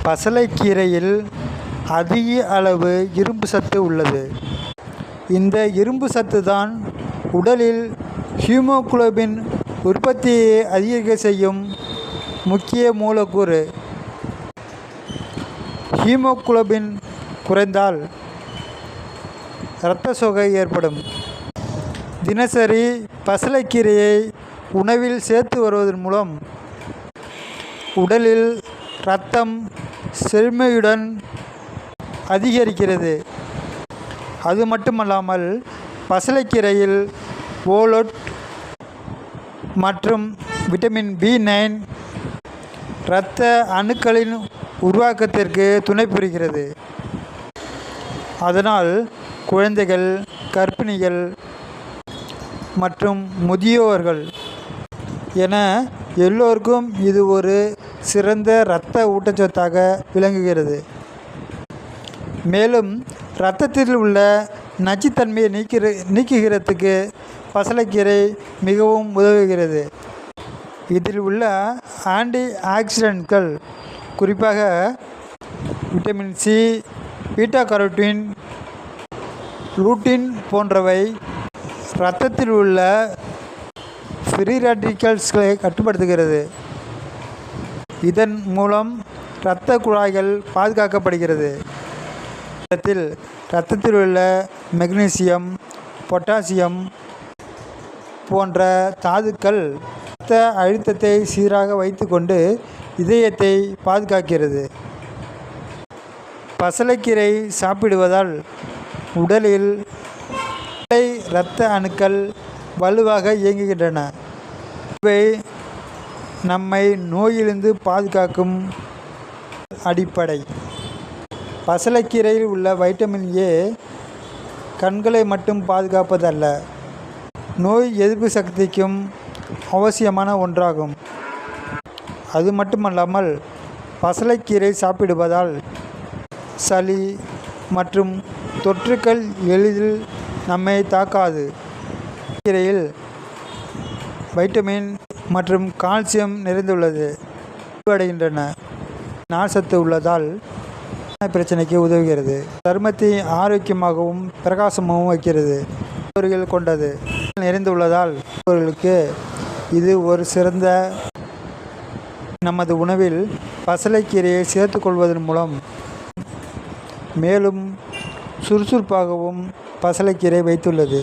பசலைக்கீரையில் அதிக அளவு இரும்பு சத்து உள்ளது. இந்த இரும்பு சத்து தான் உடலில் ஹீமோகுளோபின் உற்பத்தியை அதிகரிக்க செய்யும் முக்கிய மூலக்கூறு. ஹீமோகுளோபின் குறைந்தால் இரத்த சோகை ஏற்படும். தினசரி பசலைக்கீரையை உணவில் சேர்த்து வருவதன் மூலம் உடலில் இரத்தம் செழுமையுடன் அதிகரிக்கிறது. அது மட்டுமல்லாமல் பசலைக்கீரையில் ஓலோட் மற்றும் விட்டமின் B9 இரத்த அணுக்களின் உருவாக்கத்திற்கு துணை புரிகிறது. அதனால் குழந்தைகள், கர்ப்பிணிகள் மற்றும் முதியோர்கள் என எல்லோருக்கும் இது ஒரு சிறந்த இரத்த ஊட்டச்சத்தாக விளங்குகிறது. மேலும் இரத்தத்தில் உள்ள நச்சுத்தன்மையை நீக்குகிறதுக்கு பசலைக்கீரை மிகவும் உதவுகிறது. இதில் உள்ள ஆன்டி ஆக்சிடென்ட்கள் குறிப்பாக vitamin C, beta carotene, lutein போன்றவை இரத்தத்தில் உள்ள ஃப்ரீ ரேடிக்கல்ஸ்களை கட்டுப்படுத்துகிறது. இதன் மூலம் இரத்த குழாய்கள் பாதுகாக்கப்படுகிறது. இரத்தத்தில் உள்ள மெக்னீசியம், பொட்டாசியம் போன்ற தாதுக்கள் இரத்த அழுத்தத்தை சீராக வைத்துக்கொண்டு இதயத்தை பாதுகாக்கிறது. பசலைக்கீரை சாப்பிடுவதால் உடலில் இரத்த அணுக்கள் வலுவாக இயங்குகின்றன. இவை நம்மை நோயிலிருந்து பாதுகாக்கும் அடிப்படை. பசலைக்கீரையில் உள்ள வைட்டமின் A கண்களை மட்டும் பாதுகாப்பதல்ல, நோய் எதிர்ப்பு சக்திக்கும் அவசியமான ஒன்றாகும். அது மட்டுமல்லாமல் பசலைக்கீரை சாப்பிடுவதால் சளி மற்றும் தொற்றுக்கள் எளிதில் நம்மை தாக்காது. கீரையில் வைட்டமின் மற்றும் கால்சியம் நிறைந்துள்ளது அடைகின்றன. நார்ச்சத்து உள்ளதால் பிரச்சனைக்கு உதவுகிறது. சருமத்தை ஆரோக்கியமாகவும் பிரகாசமாகவும் வைக்கிறது. கொண்டது நிறைந்துள்ளதால் அவர்களுக்கு இது ஒரு சிறந்த. நமது உணவில் பசலைக்கீரையை சேர்த்துக்கொள்வதன் மூலம் மேலும் சுறுசுறுப்பாகவும் பசலைக்கீரை வைத்துள்ளது.